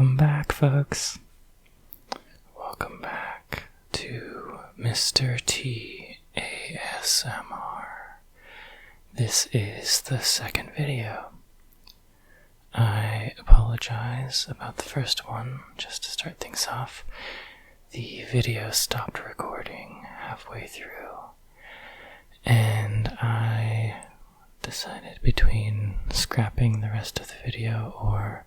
Welcome back, folks. Welcome back to Mr. T ASMR. This is the second video. I apologize about the first one, just to start things off. The video stopped recording halfway through, and I decided between scrapping the rest of the video or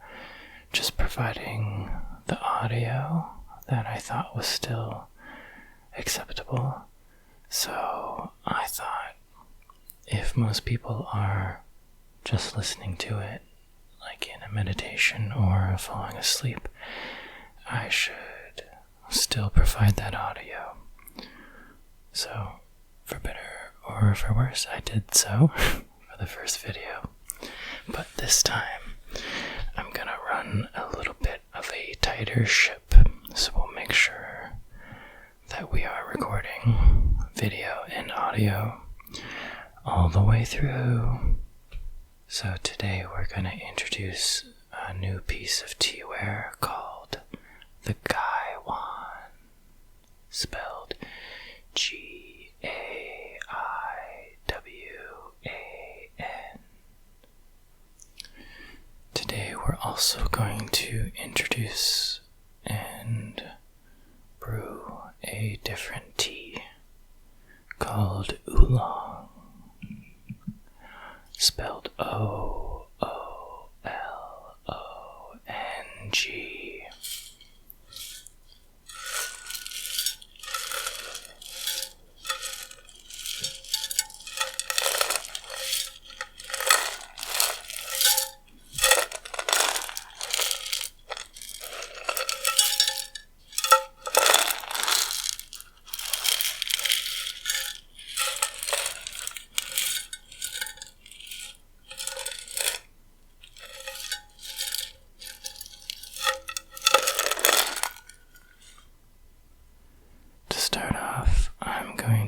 just providing the audio that I thought was still acceptable. So I thought if most people are just listening to it, like in a meditation or falling asleep, I should still provide that audio. So, for better or for worse, I did so for the first video. But this time, I'm gonna run a little bit of a tighter ship, so we'll make sure that we are recording video and audio all the way through. So today we're gonna introduce a new piece of teaware called the Gaiwan, spelled Gaiwan. Today we're also going to introduce and brew a different tea called Oolong, spelled O-O-L-O-N-G.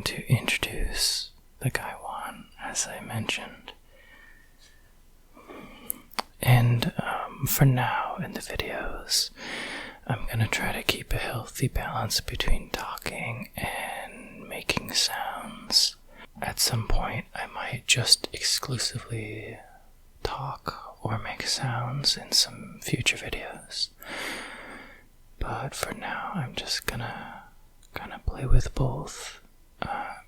To introduce the Gaiwan, as I mentioned. And for now in the videos, I'm going to try to keep a healthy balance between talking and making sounds. At some point, I might just exclusively talk or make sounds in some future videos. But for now, I'm just gonna kind of play with both.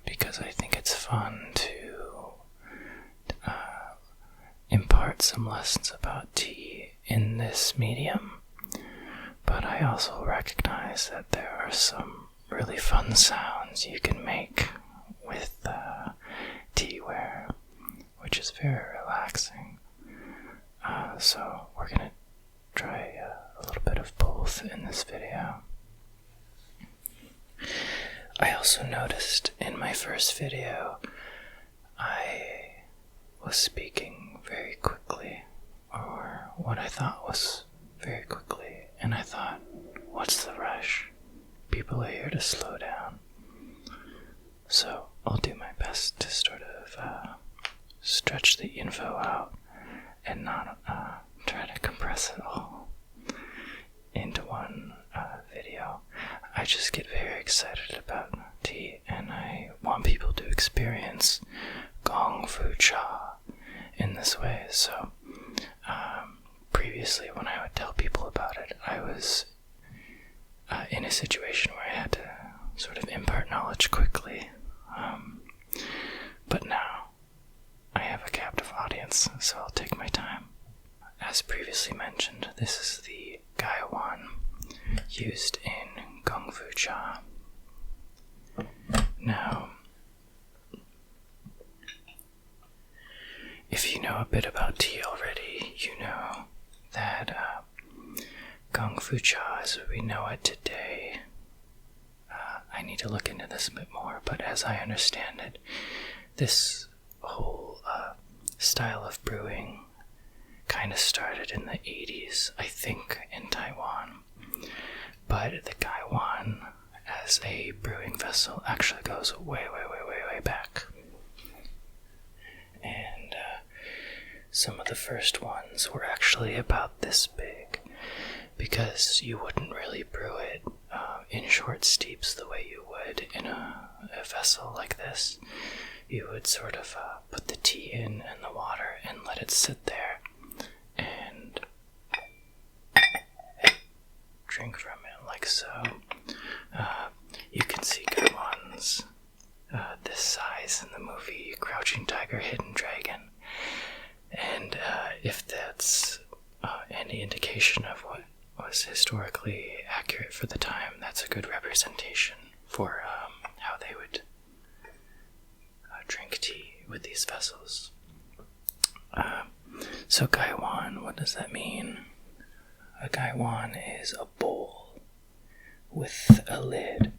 Because I think it's fun to impart some lessons about tea in this medium, but I also recognize that there are some really fun sounds you can make with teaware, which is very relaxing. So we're gonna try a little bit of both in this video. I also noticed in my first video, I was speaking very quickly, or what I thought was very quickly, and I thought, what's the rush? People are here to slow down. So I'll do my best to sort of stretch the info out and not try to compress it all into one video. I just get very excited about tea, and I want people to experience Gong Fu Cha in this way. So previously when I would tell people about it, I was in a situation where I had to sort of impart knowledge quickly. But now I have a captive audience, so I'll take my time. As previously mentioned, this is the Gaiwan used in Gong Fu Cha. Now, if you know a bit about tea already, you know that Gong Fu Cha as we know it today, I need to look into this a bit more, but as I understand it, this whole style of brewing kind of started in the 80s, I think, in Taiwan. But the Gaiwan as a brewing vessel actually goes way back. And some of the first ones were actually about this big, because you wouldn't really brew it in short steeps the way you would in a vessel like this. You would sort of put the tea in and the water and let it sit there and drink from it like so. You can see good ones this size in the movie Crouching Tiger, Hidden Dragon. And if that's any indication of what was historically accurate for the time, that's a good representation for how they would drink tea with these vessels. So gaiwan, what does that mean? A gaiwan is a bowl with a lid,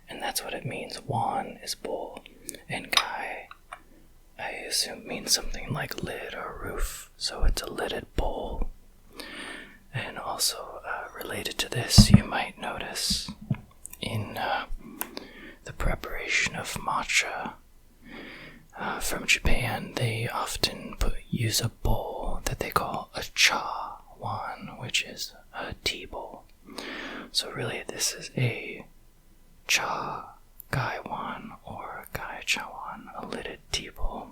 and that's what it means. Wan is bowl, and gai, I assume, means something like lid or roof, so it's a lidded bowl. And also related to this, you might notice in the preparation of matcha from Japan, they often use a bowl that they call a cha-wan, which is a tea bowl. So really this is a cha-gai-wan or gai-cha-wan, a lidded tea bowl.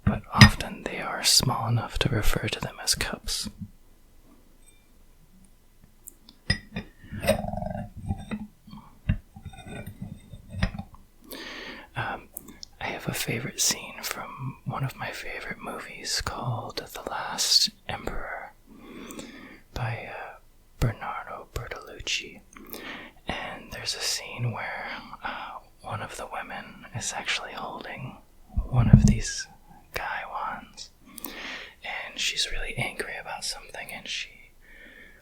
But often they are small enough to refer to them as cups. I have a favorite scene from one of my favorite movies called The Last Emperor by Bernardo Bertolucci. And there's a scene where one of the women is actually holding one of these gaiwans, and she's really angry about something, and she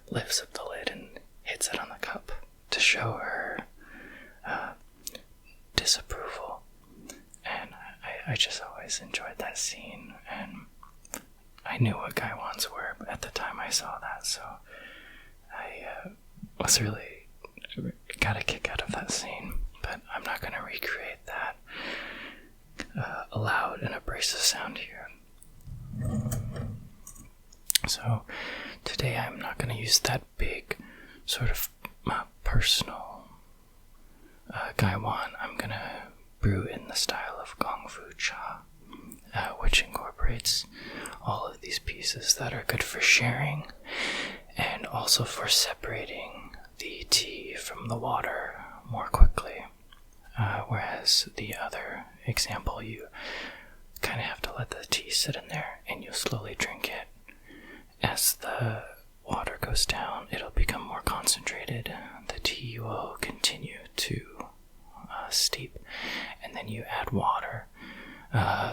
lifts up the lid and hits it on the cup to show her disapproval. And I just always enjoyed that scene, and I knew what gaiwans were at the time I saw that, so I was really got a kick out of that scene. But I'm not going to recreate that loud and abrasive sound here. So today I'm not going to use that big sort of personal gaiwan. I'm going to brew in the style of Gong Fu Cha, which incorporates all of these pieces that are good for sharing and also for separating the tea from the water more quickly. Whereas the other example, you kind of have to let the tea sit in there and you slowly drink it. As the water goes down, it'll become more concentrated. The tea will continue to steep, and then you add water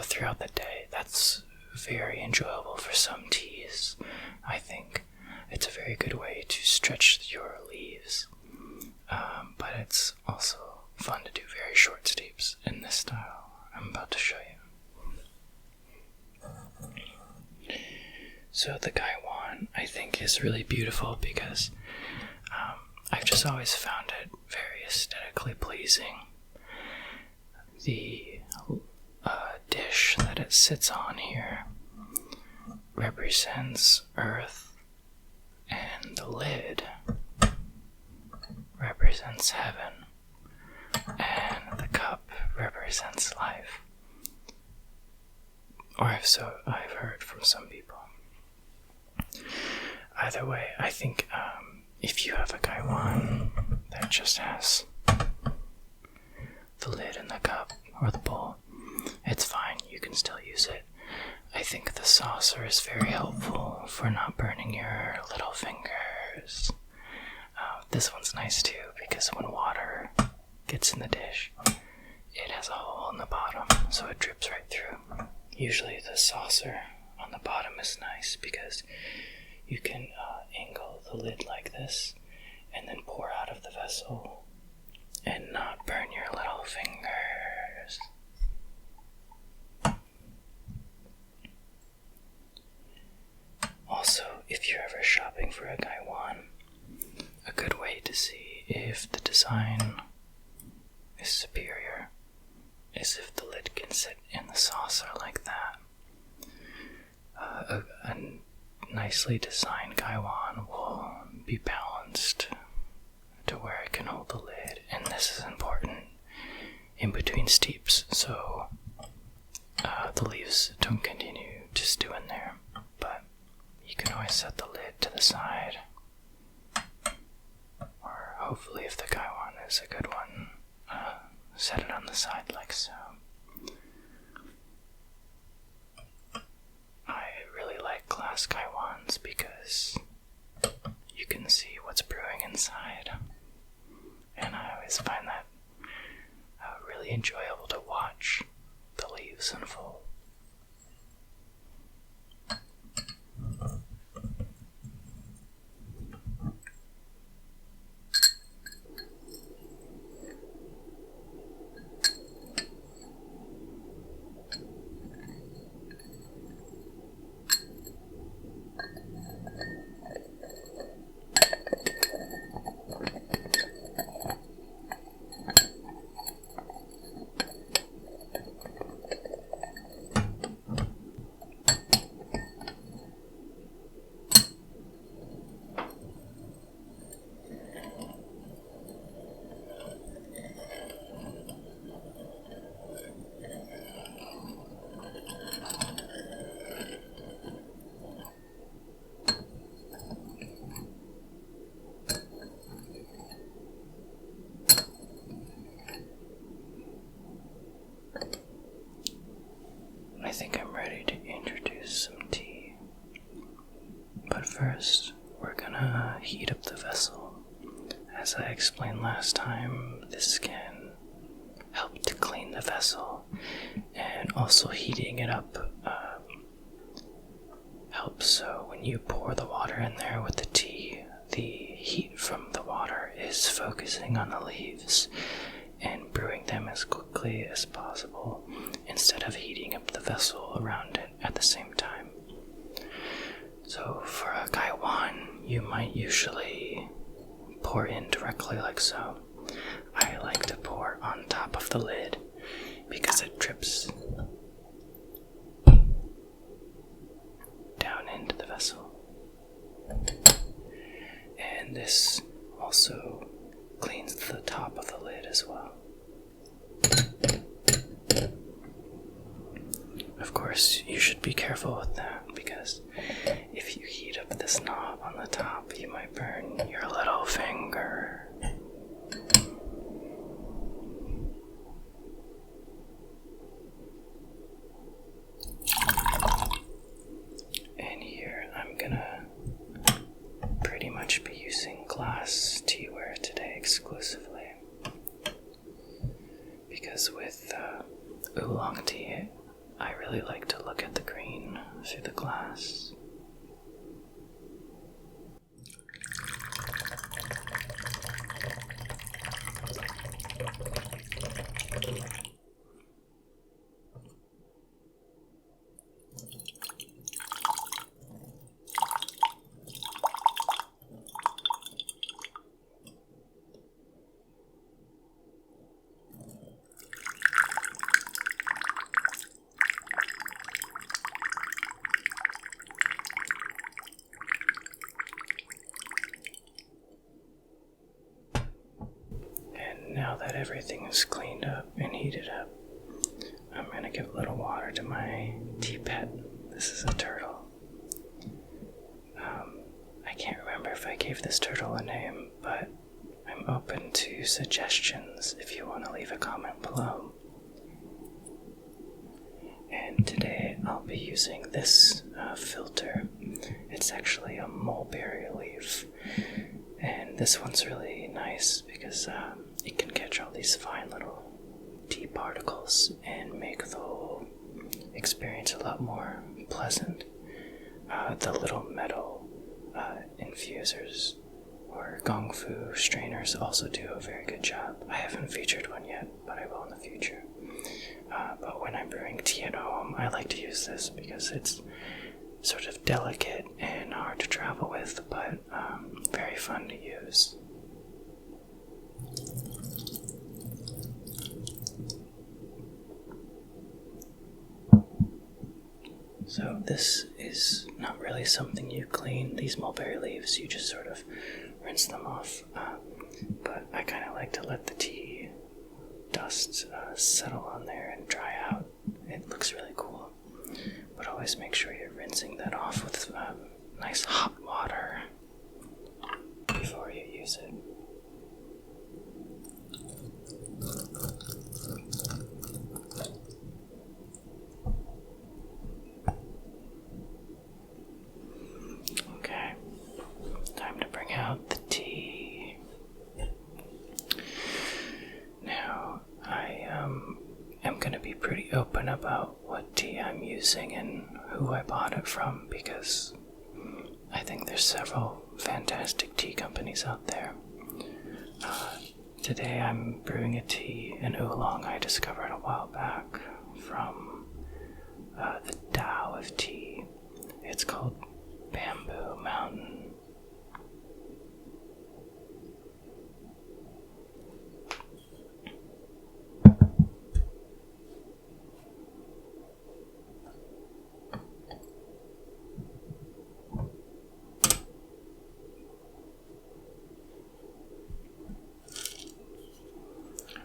throughout the day. That's very enjoyable for some teas, I think. It's a very good way to stretch your leaves, but it's also fun to do very short steeps in this style I'm about to show you. So the gaiwan, I think, is really beautiful because I've just always found it very aesthetically pleasing. The dish that it sits on here represents earth, and the lid represents heaven, and the cup represents life. Or so I've heard from some people. Either way, I think if you have a gaiwan that just has the lid and the cup or the bowl, it's fine, you can still use it. I think the saucer is very helpful for not burning your little fingers. This one's nice too, because when water gets in the dish, it has a hole in the bottom, so it drips right through. Usually the saucer on the bottom is nice because you can angle the lid like this and then pour out of the vessel and not burn your little fingers. Also, if you're ever shopping for a gaiwan, a good way to see if the design is superior is if the lid can sit in the saucer like that. A nicely designed gaiwan will be balanced to where it can hold the lid, and this is important in between steeps, so the leaves don't continue to stew in there, but you can always set the lid to the side, or hopefully if the gaiwan is a good one, set it on the side like so. I really like glass gaiwans because you can see what's brewing inside, and I always find that really enjoyable to watch the leaves unfold. I think I'm ready to introduce some tea, but first we're gonna heat up the vessel. As I explained last time, this can help to clean the vessel, and also heating it up helps, so when you pour the water in there with the tea, the heat from the water is focusing on the leaves and brewing them as quickly as possible instead of heating up the vessel around it at the same time. So for a gaiwan, you might usually pour in directly like so. I like to pour on top of the lid because it drips down into the vessel. And this also cleans the top of the lid as well. Of course, you should be careful with that, because if you heat up this knob on the top, you might burn your little finger. And here I'm gonna pretty much be using glass teaware today exclusively, because with oolong tea, I really like to look at the green through the glass. Now that everything is cleaned up and heated up, I'm going to give a little water to my tea pet. This is a turtle. I can't remember if I gave this turtle a name, but I'm open to suggestions if you want to leave a comment below. And today I'll be using this filter. It's actually a mulberry leaf, and this one's really nice because it can catch all these fine little tea particles and make the whole experience a lot more pleasant. The little metal infusers or Gong strainers also do a very good job. I haven't featured one yet, but I will in the future. But when I'm brewing tea at home, I like to use this because it's sort of delicate and hard to travel with, but very fun to use. So this is not really something you clean. These mulberry leaves, you just sort of rinse them off. But I kind of like to let the tea dust settle on there and dry out. It looks really cool. But always make sure you're rinsing that off with nice hot water before you use it. Okay, time to bring out the tea. Now, I am going to be pretty open about what tea I'm using and who I bought it from, because I think there's several fantastic tea companies out there. Today I'm brewing a tea, an oolong I discovered a while back from the Tao of Tea. It's called Bamboo Mountain.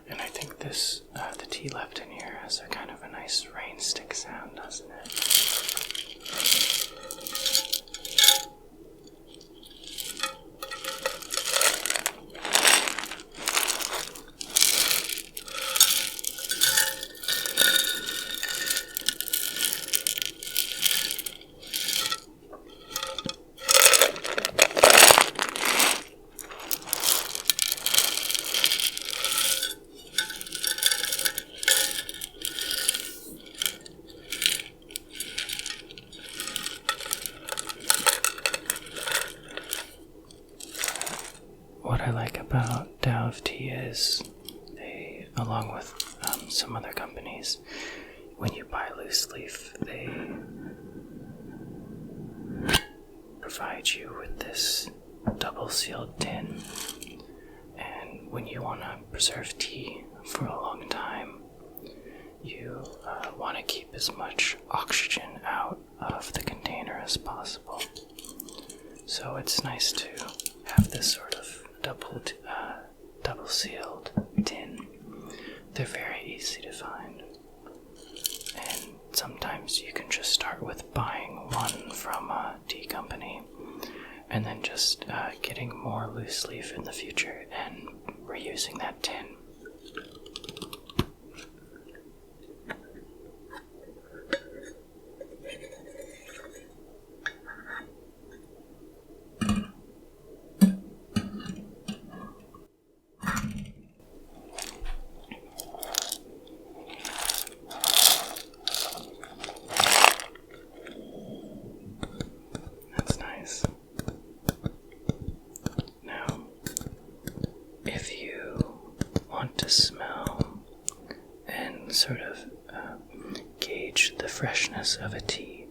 And I think this, the tea left in here has a kind of a nice rain stick sound, doesn't it? What I like about Tao of Tea is they, along with some other companies, when you buy loose leaf, they provide you with this double sealed tin. And when you want to preserve tea for a long time, you want to keep as much oxygen out of the container as possible. So it's nice to have this sort of double sealed tin. They're very easy to find, and sometimes you can just start with buying one from a tea company and then just getting more loose leaf in the future and reusing that tin. To smell and sort of gauge the freshness of a tea,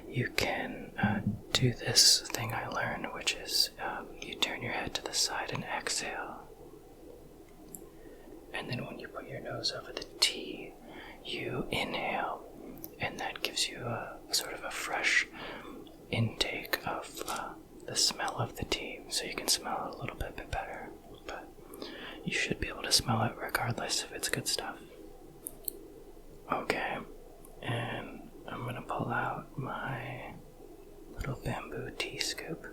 you can do this thing I learned, which is you turn your head to the side and exhale, and then when you put your nose over the tea, you inhale, and that gives you a sort of a fresh intake of the smell of the tea, so you can smell it a little bit better. But you should be able to smell it regardless if it's good stuff. Okay, and I'm gonna pull out my little bamboo tea scoop.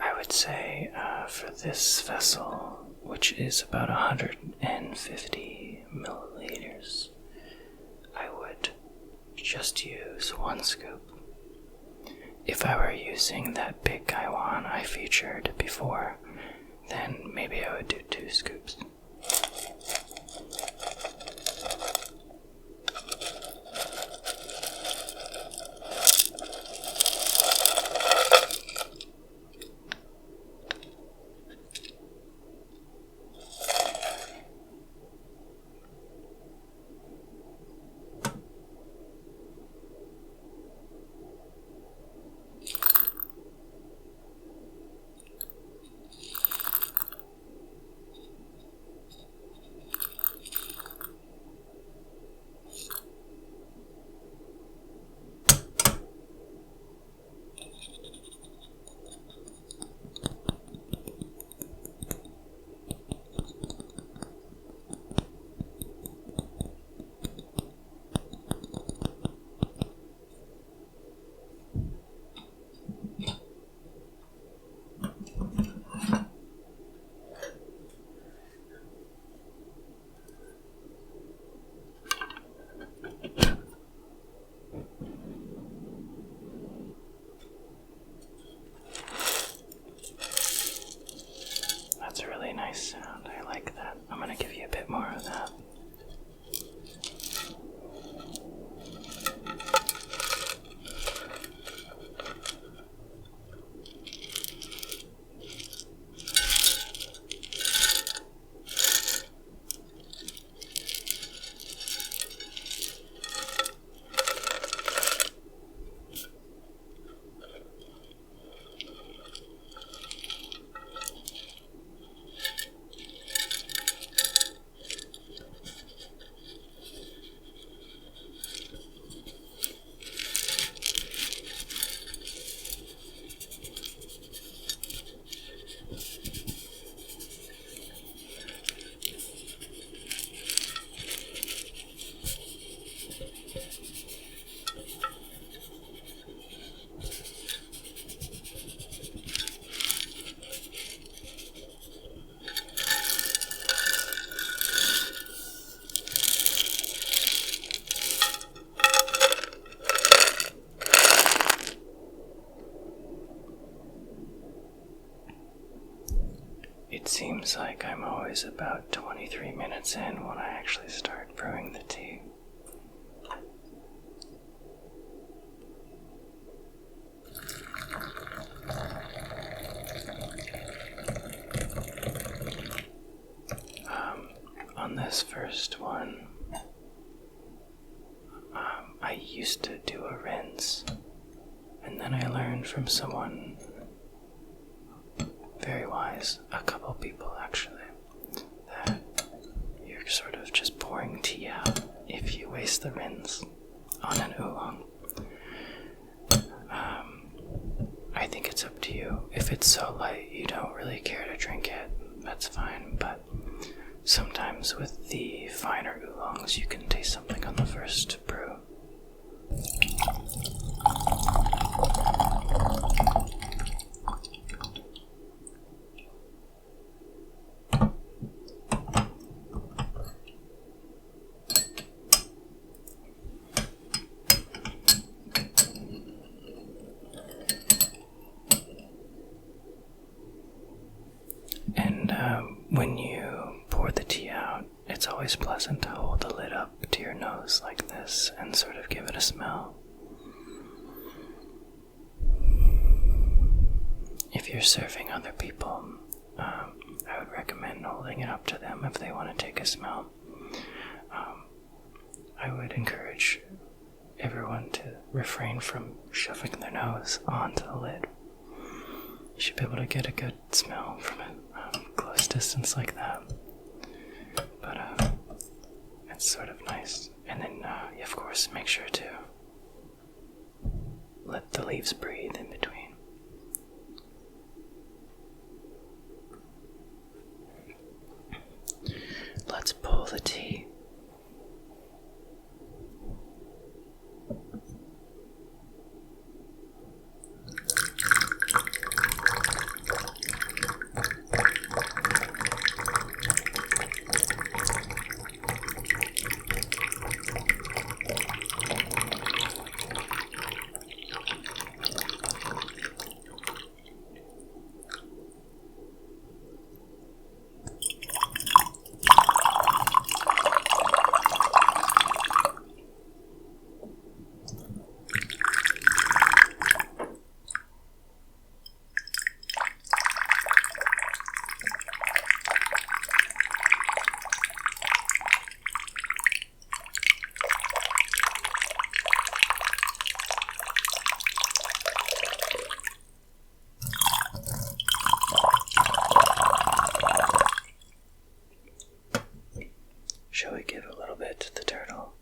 I would say for this vessel, which is about 150 milliliters, I would just use one scoop. If I were using that big Gaiwan I featured before, then maybe I would do 2 scoops. It seems like I'm always about 23 minutes in when I actually start brewing the tea. On this first one, I used to do a rinse, and then I learned from someone very wise, a couple people actually, that you're sort of just pouring tea out if you waste the rinse on an oolong. I think it's up to you. If it's so light you don't really care to drink it, that's fine, but sometimes with the finer oolongs you can taste something on the first brew. When you pour the tea out, it's always pleasant to hold the lid up to your nose like this and sort of give it a smell. If you're serving other people, I would recommend holding it up to them if they want to take a smell. I would encourage everyone to refrain from shoving their nose onto the lid. You should be able to get a good smell from it. Close distance like that, but it's sort of nice. And then you of course make sure to let the leaves breathe in between. Let's pull the tea. Shall we give a little bit to the turtle?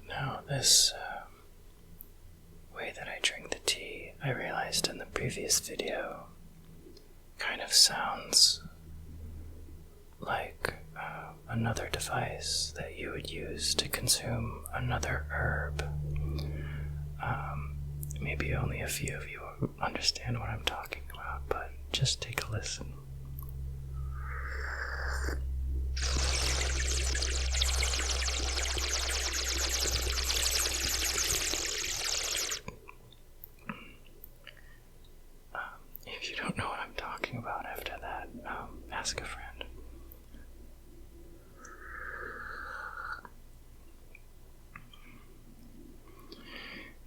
Now this way that I drink the tea, I realized in the previous video, kind of sounds like another device that you would use to consume another herb. Maybe only a few of you understand what I'm talking about, but just take a listen. If you don't know what I'm talking about after that, ask a friend.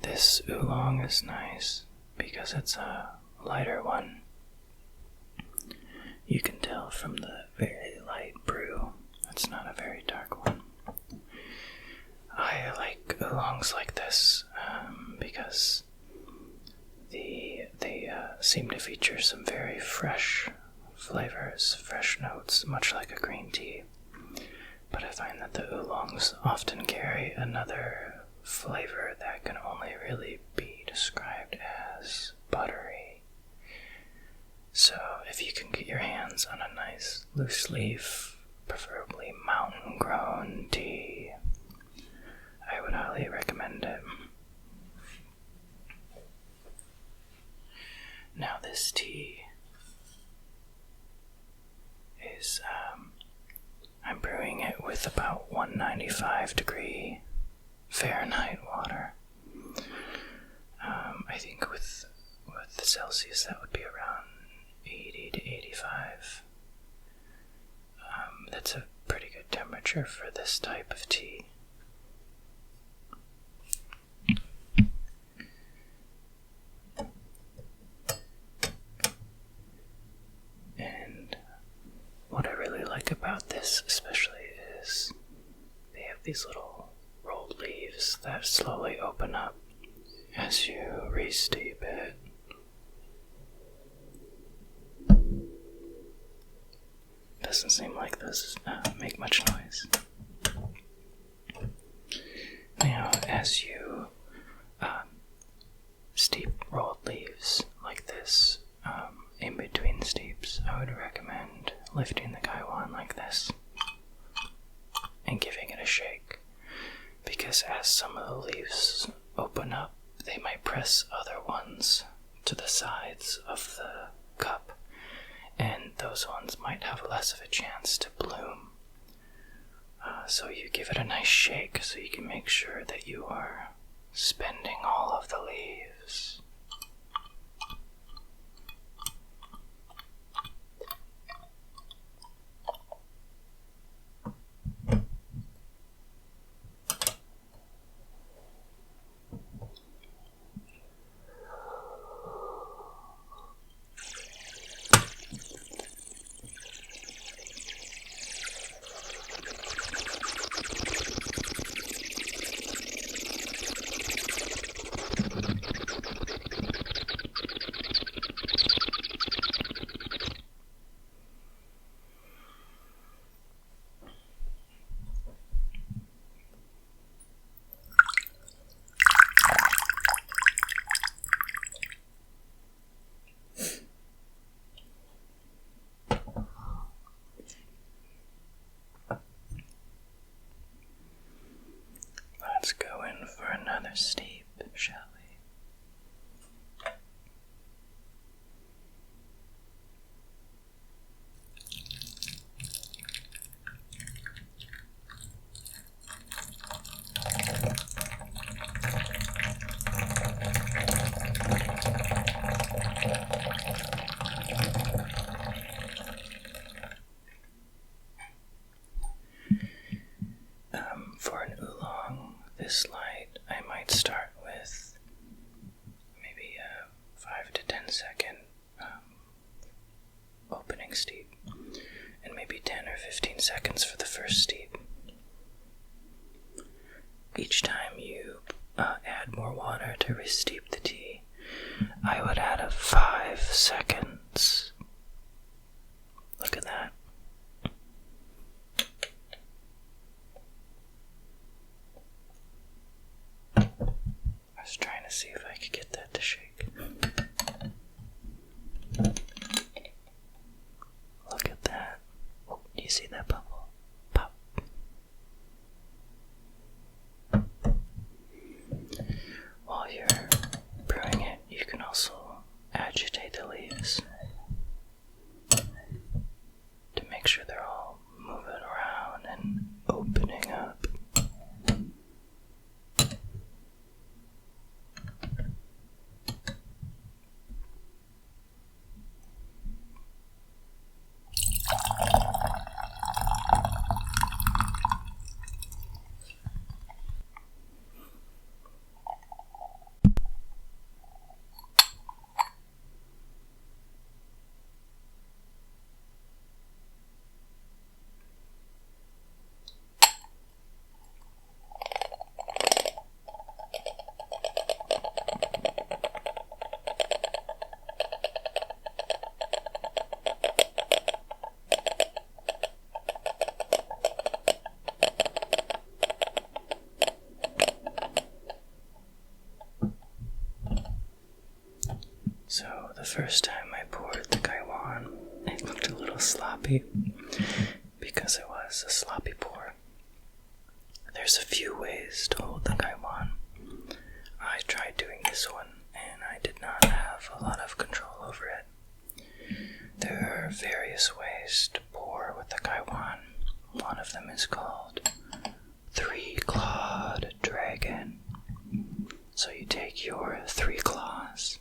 This oolong is nice because it's a lighter one. You can tell from the very light brew, it's not a very dark one. I like oolongs like this because they seem to feature some very fresh flavors, fresh notes, much like a green tea. But I find that the oolongs often carry another flavor that can only really be described as buttery. So if you can get your hands on a nice loose leaf, preferably mountain grown tea, I would highly recommend it. Now this tea is, I'm brewing it with about 195 degree Fahrenheit water. I think with the Celsius that would be around 80 to 85. That's a pretty good temperature for this type of tea. And what I really like about this especially is they have these little rolled leaves that slowly open up as you re-steep it. Doesn't seem like those make much noise. Now, as you steep rolled leaves like this, in between steeps, I would recommend lifting the kaiwan like this and giving it a shake, because as some of the leaves open up, they might press other ones to the sides of the cup, and those ones might have less of a chance to bloom. So you give it a nice shake so you can make sure that you are spending all of the leaves. Let's go in for another steep, shall we? For an oolong this light, I might start with maybe a 5 to 10 second opening steep, and maybe 10 or 15 seconds for the first steep. Each time you add more water to re-steep the tea, I would add a 5 seconds. Look at that. I was trying to see if I could get that to shake. Look at that. Oh, do you see that bubble? Pop. While you're brewing it, you can also agitate the leaves to make sure they're all moving around and opening up. So the first time I poured the kaiwan, it looked a little sloppy because it was a sloppy pour. There's a few ways to hold the kaiwan. I tried doing this one, and I did not have a lot of control over it. There are various ways to pour with the kaiwan. One of them is called three-clawed dragon. So you take your 3 claws,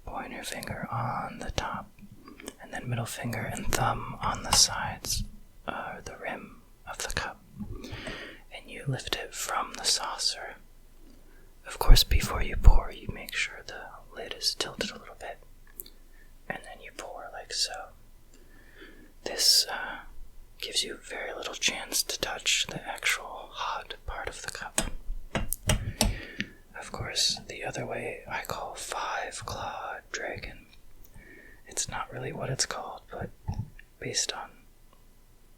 pointer finger on the top, and then middle finger and thumb on the sides, the rim of the cup, and you lift it from the saucer. Of course, before you pour, you make sure the lid is tilted a little bit, and then you pour like so. This gives you very little chance to touch the actual hot part of the cup. Of course, the other way I call 5-clawed dragon. It's not really what it's called, but based on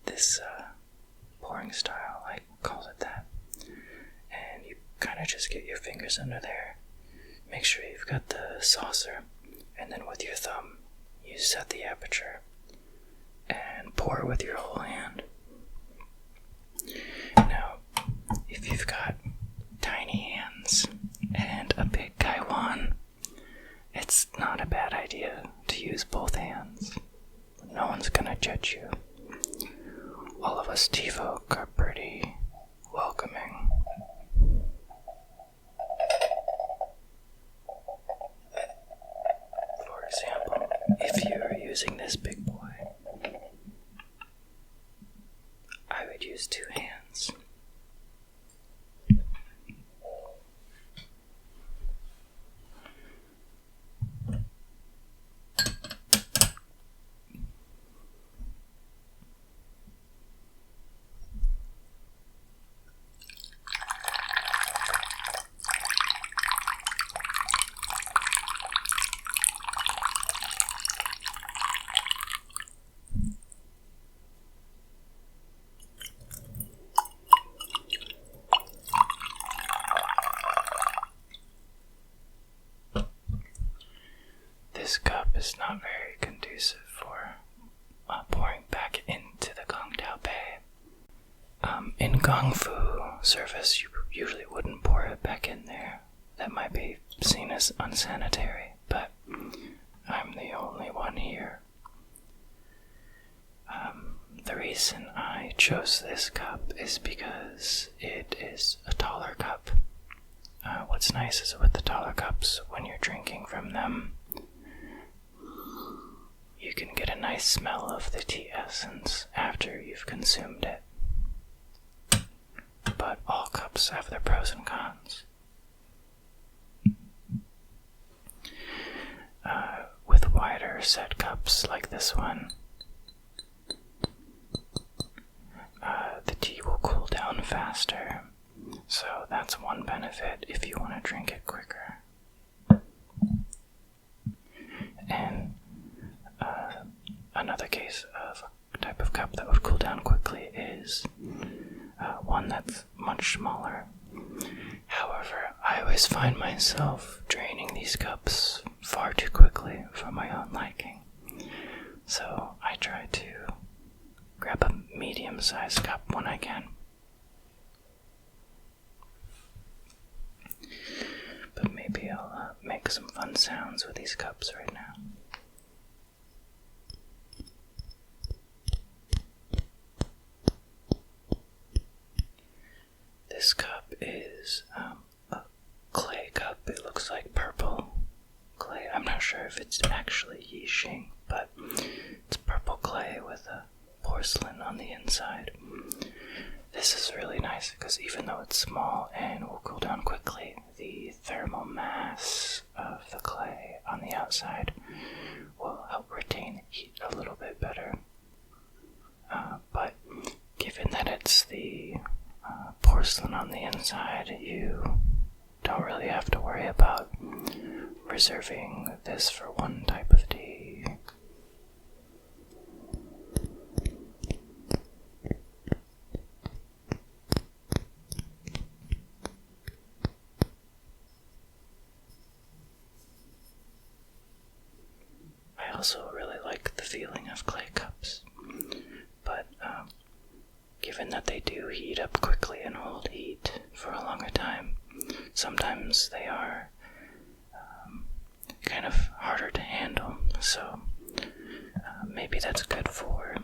this pouring style, I call it that. And you kind of just get your fingers under there. Make sure you've got the saucer, and then with your thumb, you set the aperture and pour with your whole hand. Now, if you've got tiny hands and a big kaiwan, it's not a bad idea to use both hands. No one's gonna judge you. All of us tea folk are pretty welcoming. For example, if you're using this big boy, I would use 2 hands. This cup is not very conducive for pouring back into the Gong Bei. In Gong Fu service, you usually wouldn't pour it back in there. That might be seen as unsanitary, but I'm the only one here. The reason I chose this cup is because it is a taller cup. What's nice is with the taller cups, when you're drinking from them, you can get a nice smell of the tea essence after you've consumed it. But all cups have their pros and cons. With wider set cups like this one, the tea will cool down faster. So that's one benefit if you want to drink it quicker. And another case of a type of cup that would cool down quickly is one that's much smaller. However, I always find myself draining these cups far too quickly for my own liking. So I try to grab a medium-sized cup when I can. But maybe I'll make some fun sounds with these cups right now. This cup is a clay cup. It looks like purple clay. I'm not sure if it's actually Yixing, but it's purple clay with a porcelain on the inside. This is really nice because even though it's small and will cool down quickly, the thermal mass of the clay on the outside will help retain heat a little bit better. But given that it's the porcelain on the inside, you don't really have to worry about reserving this for one type of tea. I also really like the feeling of clay cups, but given given that they do heat up quickly and hold heat for a longer time, sometimes they are kind of harder to handle. So maybe that's good for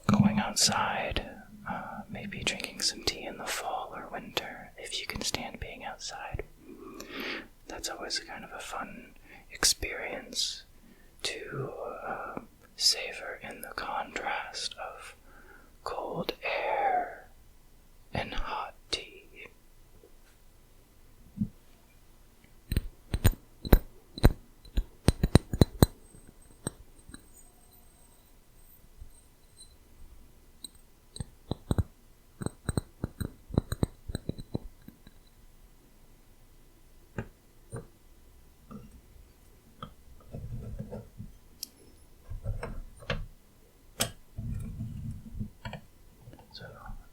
going outside, maybe drinking some tea in the fall or winter if you can stand being outside. That's always kind of a fun experience to savor in the contrast of cold air and hot tea. So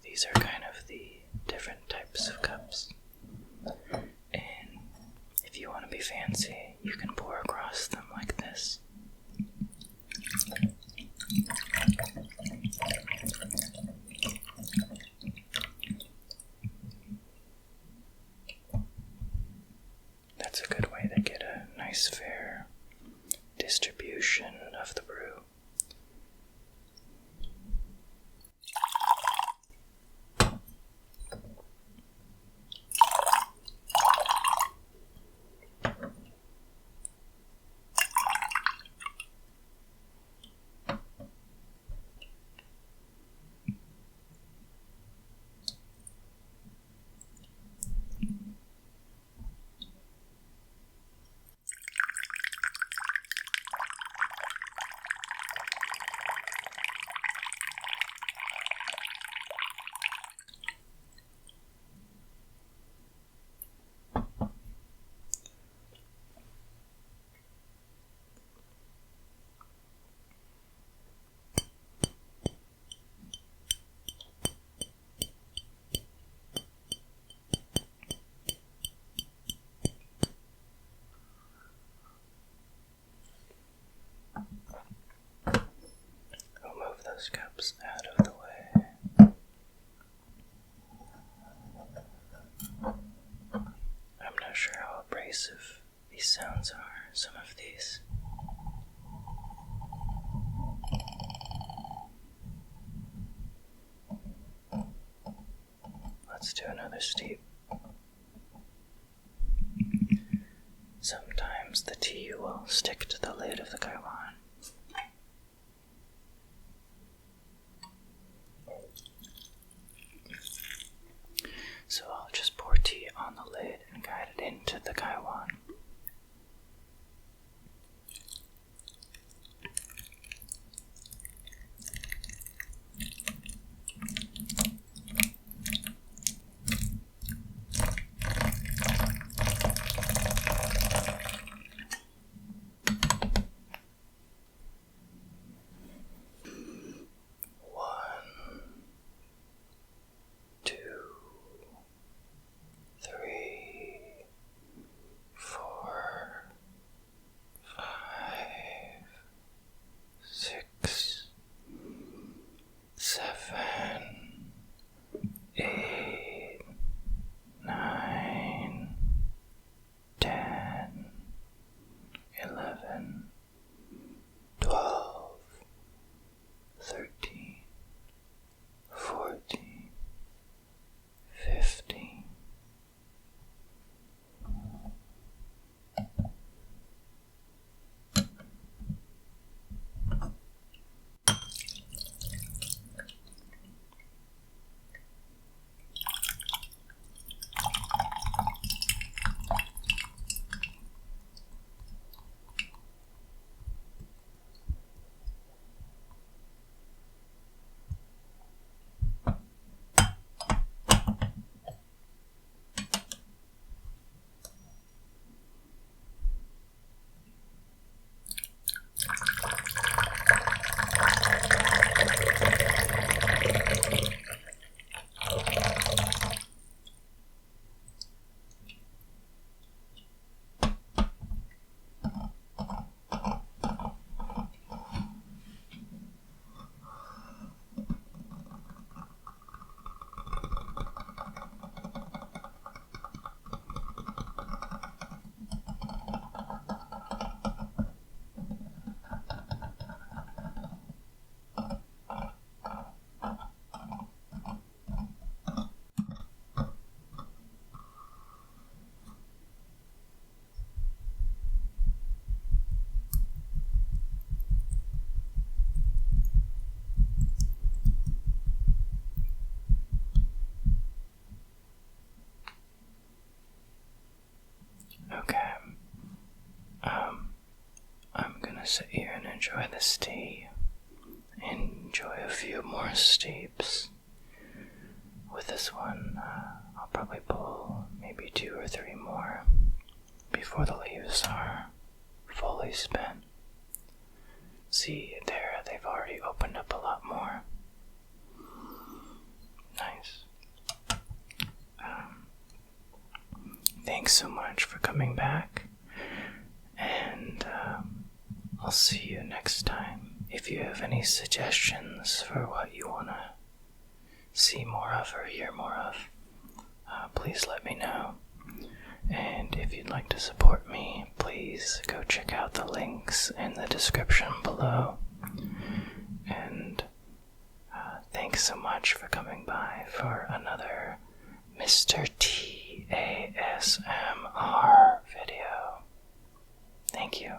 these are kind of the different types of cups, and if you want to be fancy, you can pour across them like this. That's a good way to get a nice fair distribution of the brew. Those cups out of the way. I'm not sure how abrasive these sounds are, some of these. Let's do another steep. Sometimes the tea will stick to the lid of the kaiwan. So I'll just pour tea on the lid and guide it into the kaiwan. to sit here and enjoy this tea. Enjoy a few more steeps. With this one, I'll probably pull maybe 2 or 3 more before the leaves are fully spent. See, there, they've already opened up a lot more. Nice. Thanks so much for coming back, and I'll see you next time. If you have any suggestions for what you want to see more of or hear more of, please let me know. And if you'd like to support me, please go check out the links in the description below. And thanks so much for coming by for another Mr. T ASMR video. Thank you.